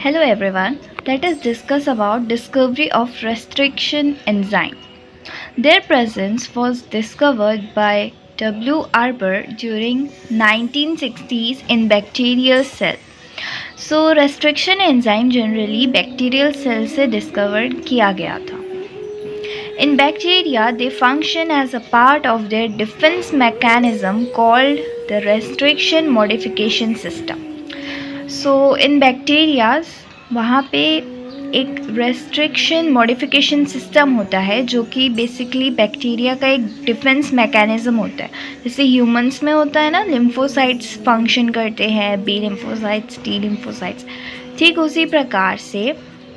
Hello everyone, let us discuss about discovery of restriction enzyme. Their presence was discovered by W. Arbor during 1960s in bacterial cell. So restriction enzyme generally bacterial cell से discovered किया गया था. In bacteria, they function as a part of their defense mechanism called the restriction modification system. So in bacterias वहाँ पे एक restriction modification system होता है जो कि बेसिकली बैक्टीरिया का एक डिफेंस मैकेनिज्म होता है. जैसे ह्यूमंस में होता है ना, लिम्फोसाइट्स फंक्शन करते हैं, बी लिम्फोसाइट्स, टी लिम्फोसाइट्स. ठीक उसी प्रकार से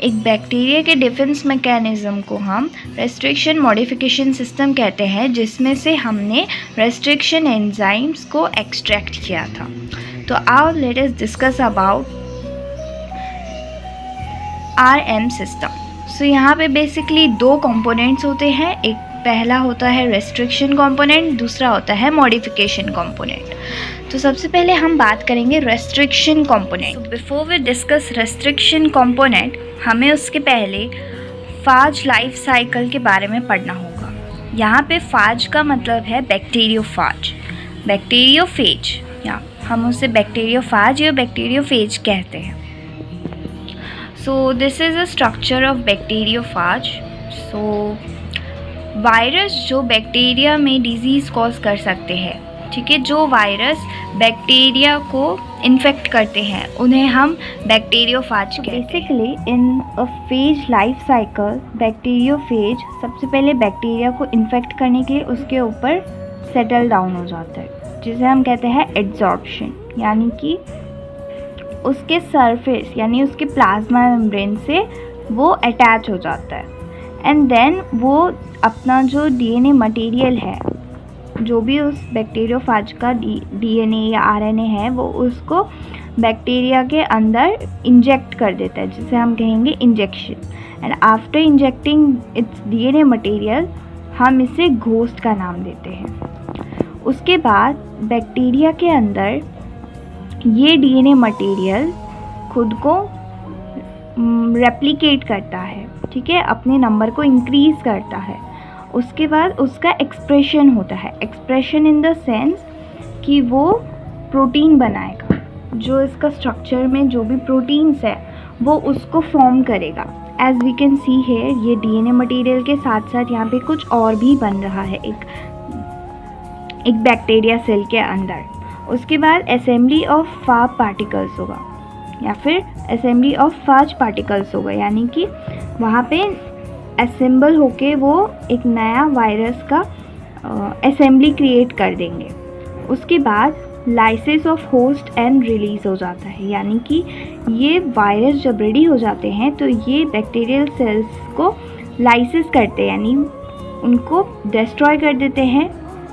एक बैक्टीरिया के डिफेंस मैकेनिज्म को हम रेस्ट्रिक्शन मॉडिफिकेशन सिस्टम कहते हैं, जिसमें से हमने रेस्ट्रिक्शन एंजाइम्स को एक्सट्रैक्ट किया था. तो आओ let us discuss about RM system. So यहाँ पे बेसिकली दो कंपोनेंट्स होते हैं. एक पहला होता है रेस्ट्रिक्शन कंपोनेंट, दूसरा होता है मॉडिफिकेशन कंपोनेंट. तो सबसे पहले हम बात करेंगे restriction component. Before we discuss restriction component, हमें उसके पहले फाज लाइफ साइकिल के बारे में पढ़ना होगा. यहाँ पे फाज का मतलब है बैक्टीरियोफाज, बैक्टीरियोफेज, या हम उसे बैक्टीरियोफाज या बैक्टीरियोफेज कहते हैं. So this is a structure of bacteriophage. So virus जो बैक्टीरिया में डिजीज़ कॉज कर सकते हैं, ठीक है, जो वायरस बैक्टीरिया को इन्फेक्ट करते हैं, उन्हें हम बैक्टीरियोफाज कहते हैं. Basically in a phase life cycle, bacteriophage सबसे पहले बैक्टीरिया को इन्फेक्ट करने के लिए उसके ऊपर सेटल डाउन हो जाता है, जिसे हम कहते हैं एड्सॉर्प्शन, यानी कि उसके सरफेस यानी उसके प्लाज्मा मेम्ब्रेन से वो अटैच हो जाता है. एंड देन वो अपना जो DNA मटेरियल है, जो भी उस बैक्टीरियोफाज का DNA या RNA है, वो उसको बैक्टीरिया के अंदर इंजेक्ट कर देता है, जिसे हम कहेंगे injection. And after injecting it's DNA material, हम इसे घोस्ट का नाम देते हैं. उसके बाद बैक्टीरिया के अंदर ये DNA मटेरियल खुद को रेप्लिकेट करता है, ठीक है, अपने नंबर को इंक्रीज़ करता है. उसके बाद उसका एक्सप्रेशन होता है. एक्सप्रेशन इन द सेंस कि वो प्रोटीन बनाएगा, जो इसका स्ट्रक्चर में जो भी प्रोटीन्स है वो उसको फॉर्म करेगा. As we can see here, ये DNA मटेरियल के साथ साथ यहाँ पे कुछ और भी बन रहा है एक बैक्टीरिया सेल के अंदर. उसके बाद असेंबली ऑफ फाब पार्टिकल्स होगा, या फिर असेंबली ऑफ फाज पार्टिकल्स होगा, यानी कि वहाँ पे असेंबल होके वो एक नया वायरस का असेंबली क्रिएट कर देंगे. उसके बाद lysis of host and release हो जाता है, यानी कि ये वायरस जब रेडी हो जाते हैं तो ये बैक्टीरियल सेल्स को लाइसिस करते हैं, यानी उनको डिस्ट्रॉय कर देते हैं,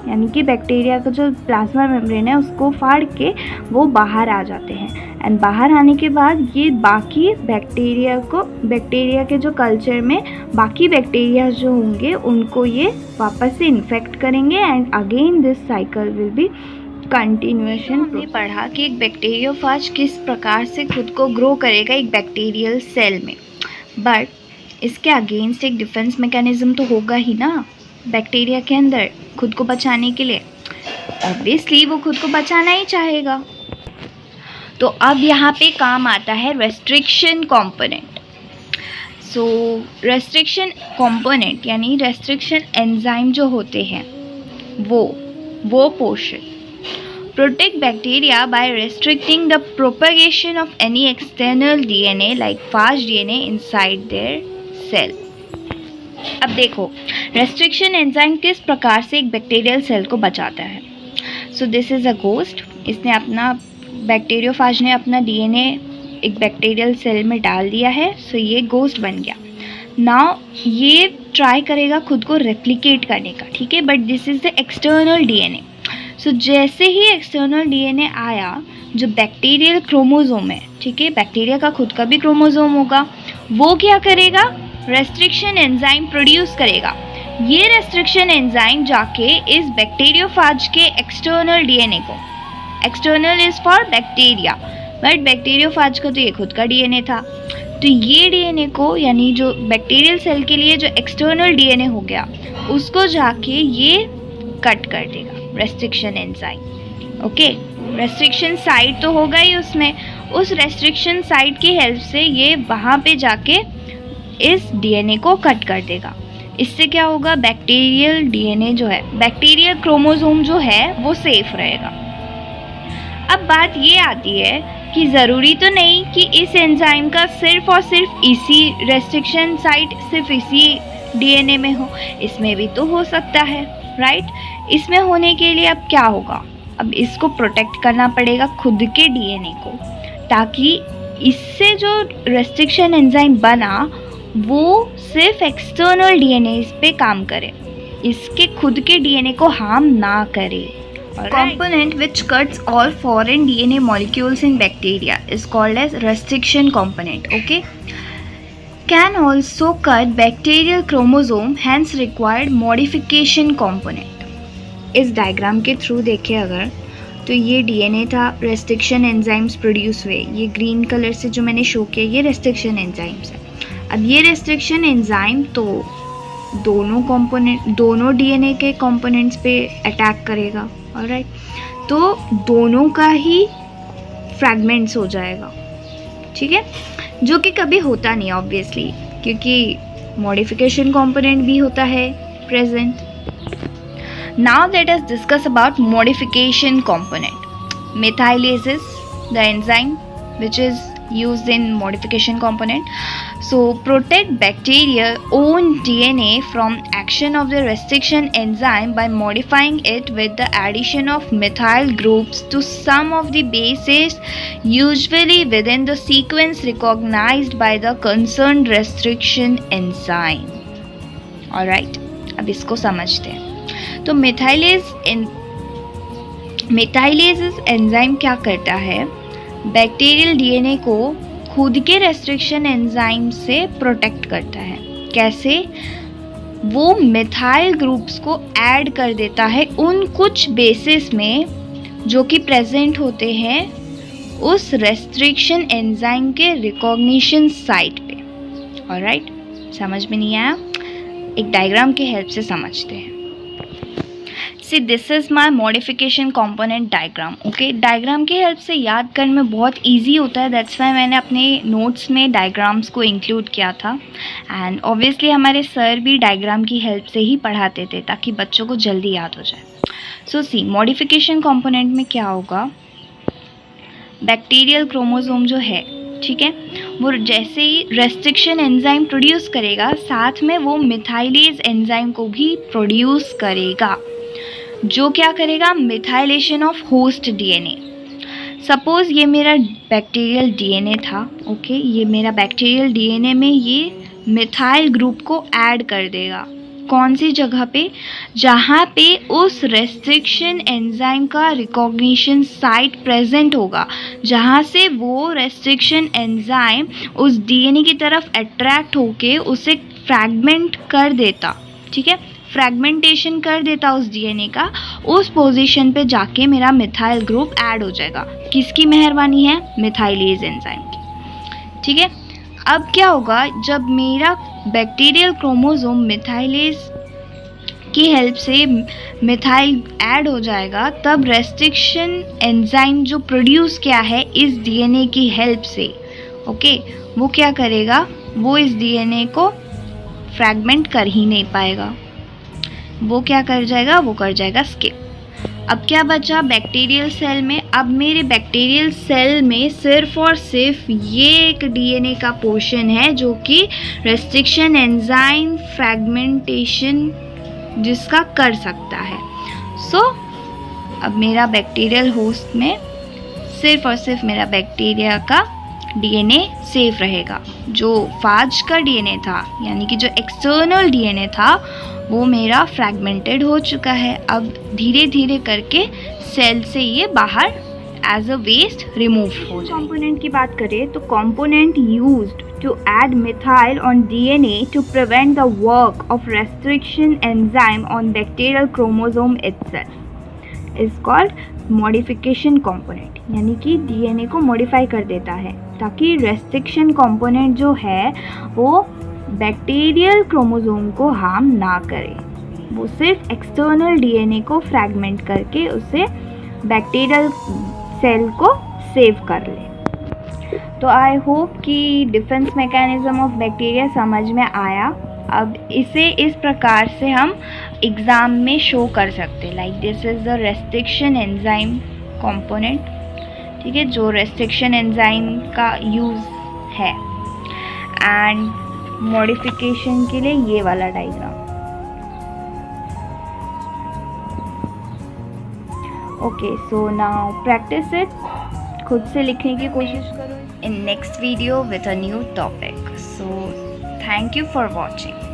यानी कि बैक्टीरिया का जो प्लाज्मा मेम्ब्रेन है उसको फाड़ के वो बाहर आ जाते हैं. एंड बाहर आने के बाद ये बाकी बैक्टीरिया के जो कल्चर में बाकी बैक्टीरिया जो होंगे उनको ये वापस से इन्फेक्ट करेंगे. And again this cycle will be continuation. हमने पढ़ा कि एक बैक्टीरियोफाज किस प्रकार से खुद को ग्रो करेगा एक बैक्टीरियल सेल में, बट इसके अगेंस्ट एक डिफेंस मैकेनिज्म तो होगा ही ना बैक्टीरिया के अंदर खुद को बचाने के लिए. ऑब्वियसली वो खुद को बचाना ही चाहेगा. तो अब यहाँ पे काम आता है restriction component. So restriction component यानी रेस्ट्रिक्शन एंजाइम जो होते हैं वो portion protect bacteria by restricting the propagation of any external DNA like phage DNA inside their cell. अब देखो रेस्ट्रिक्शन एंजाइम किस प्रकार से एक बैक्टीरियल सेल को बचाता है. So this is a ghost. इसने अपना बैक्टीरियोफाज ने अपना DNA एक बैक्टीरियल सेल में डाल दिया है. सो ये घोस्ट बन गया. नाउ ये ट्राई करेगा खुद को रेप्लिकेट करने का, ठीक है, but this is the external DNA. सो जैसे ही एक्सटर्नल DNA आया, जो बैक्टीरियल क्रोमोजोम है, ठीक है, बैक्टीरिया का खुद का भी क्रोमोजोम होगा, वो क्या करेगा, रेस्ट्रिक्शन एंजाइम प्रोड्यूस करेगा. ये रेस्ट्रिक्शन एंजाइम जाके इस बैक्टीरियोफाज के एक्सटर्नल DNA को, external is for bacteria, but bacteriophage का तो ये खुद का DNA था, तो ये डीएनए को, यानी जो बैक्टीरियल सेल के लिए जो एक्सटर्नल डीएनए हो गया, उसको जाके ये कट कर देगा restriction enzyme. Okay, restriction site तो होगा ही उसमें, उस रेस्ट्रिक्शन साइट की हेल्प से ये वहाँ पे जाके इस डीएनए को कट कर देगा। इससे क्या होगा, बैक्टीरियल डीएनए जो है, बैक्टीरियल क्रोमोसोम जो है वो सेफ रहेगा। अब बात ये आती है कि ज़रूरी तो नहीं कि इस एंजाइम का सिर्फ और सिर्फ इसी रेस्ट्रिक्शन साइट सिर्फ इसी डीएनए में हो, इसमें भी तो हो सकता है, राइट। इसमें होने के लिए अब क्या होगा, अब इसको प्रोटेक्ट करना पड़ेगा खुद के डीएनए को, ताकि इससे जो रेस्ट्रिक्शन एंजाइम बना वो सिर्फ एक्सटर्नल डीएनए पे काम करे, इसके खुद के डीएनए को हार्म ना करे। Component which cuts all foreign DNA molecules in bacteria is called as restriction component. Okay, can also cut bacterial chromosome, hence required modification component. इस डायग्राम के थ्रू देखें अगर, तो ये डीएनए था, रेस्ट्रिक्शन एंजाइम्स प्रोड्यूस हुए, ये ग्रीन कलर से जो मैंने शो किया ये रेस्ट्रिक्शन एंजाइम्स है। अब ये रेस्ट्रिक्शन एंजाइम तो दोनों कंपोनेंट, दोनों डीएनए के कंपोनेंट्स पे अटैक करेगा, ऑलराइट। तो दोनों का ही फ्रैगमेंट्स हो जाएगा, ठीक है, जो कि कभी होता नहीं ऑब्वियसली, क्योंकि मॉडिफिकेशन कंपोनेंट भी होता है present. Now let us discuss about modification component. Methylases, the enzyme which is used in modification component, so protect bacteria own DNA from action of the restriction enzyme by modifying it with the addition of methyl groups to some of the bases, usually within the sequence recognized by the concerned restriction enzyme. Alright, अब इसको समझते हैं। तो मेथाइलेसिस enzyme क्या करता है, bacterial DNA को खुद के रेस्ट्रिक्शन एंजाइम से प्रोटेक्ट करता है। कैसे, वो मिथाइल ग्रुप्स को ऐड कर देता है उन कुछ बेसिस में जो कि प्रेजेंट होते हैं उस रेस्ट्रिक्शन एंजाइम के रिकॉग्निशन साइट पे। ऑलराइट, समझ में नहीं आया, एक डायग्राम के हेल्प से समझते हैं। See this is my modification component diagram. Okay, diagram की हेल्प से याद करने में बहुत इजी होता है, दैट्स वाई मैंने अपने नोट्स में डायग्राम्स को इंक्लूड किया था। एंड ऑब्वियसली हमारे सर भी डायग्राम की हेल्प से ही पढ़ाते थे ताकि बच्चों को जल्दी याद हो जाए। सो सी, मॉडिफिकेशन कंपोनेंट में क्या होगा, बैक्टीरियल क्रोमोसोम जो है, ठीक है, वो जैसे ही रेस्ट्रिक्शन एंजाइम प्रोड्यूस करेगा, साथ में वो मिथाइलेज एंजाइम को भी प्रोड्यूस करेगा, जो क्या करेगा, methylation of host DNA. Suppose ये मेरा बैक्टीरियल डीएनए था, ओके, ये मेरा बैक्टीरियल डीएनए में ये मिथाइल ग्रुप को ऐड कर देगा। कौन सी जगह पे, जहाँ पे उस रेस्ट्रिक्शन एंजाइम का रिकॉग्निशन साइट प्रेजेंट होगा, जहाँ से वो रेस्ट्रिक्शन एंजाइम उस डीएनए की तरफ अट्रैक्ट होके उसे फ्रैगमेंट कर देता, ठीक है, फ्रैगमेंटेशन कर देता उस डीएनए का, उस पोजीशन पे जाके मेरा मिथाइल ग्रुप ऐड हो जाएगा। किसकी मेहरबानी है, मिथाइलेज एंजाइम की, ठीक है। अब क्या होगा, जब मेरा बैक्टीरियल क्रोमोसोम मिथाइलेज की हेल्प से मिथाइल ऐड हो जाएगा, तब रेस्ट्रिक्शन एंजाइम जो प्रोड्यूस किया है इस डीएनए की हेल्प से, ओके, वो क्या करेगा, वो इस डीएनए को फ्रैगमेंट कर ही नहीं पाएगा, वो क्या कर जाएगा, वो कर जाएगा स्किप। अब क्या बचा बैक्टीरियल सेल में, अब मेरे बैक्टीरियल सेल में सिर्फ और सिर्फ ये एक डीएनए का पोर्शन है जो कि रेस्ट्रिक्शन एंजाइम फ्रैगमेंटेशन जिसका कर सकता है। सो अब मेरा बैक्टीरियल होस्ट में सिर्फ और सिर्फ मेरा बैक्टीरिया का डीएनए सेफ रहेगा। जो फाज का डीएनए था, यानी कि जो एक्सटर्नल डीएनए था, वो मेरा फ्रैगमेंटेड हो चुका है। अब धीरे धीरे करके सेल से ये बाहर एज अ वेस्ट रिमूव हो जाए। कंपोनेंट की बात करें तो component used to add methyl on DNA to prevent the work of restriction enzyme on bacterial chromosome itself is called modification component, यानी कि डीएनए को मॉडिफाई कर देता है ताकि रेस्ट्रिक्शन कंपोनेंट जो है वो बैक्टीरियल क्रोमोसोम को हार्म ना करे, वो सिर्फ एक्सटर्नल डीएनए को फ्रैगमेंट करके उसे बैक्टीरियल सेल को सेव कर ले। तो आई होप कि डिफेंस मैकेनिज्म ऑफ बैक्टीरिया समझ में आया। अब इसे इस प्रकार से हम एग्ज़ाम में शो कर सकते, like this is the restriction enzyme component, ठीक है, जो रेस्ट्रिक्शन एंजाइम का यूज़ है, एंड मॉडिफिकेशन के लिए ये वाला diagram. Okay, so now practice it, खुद से लिखने की कोशिश करो in next video with a new topic. So thank you for watching.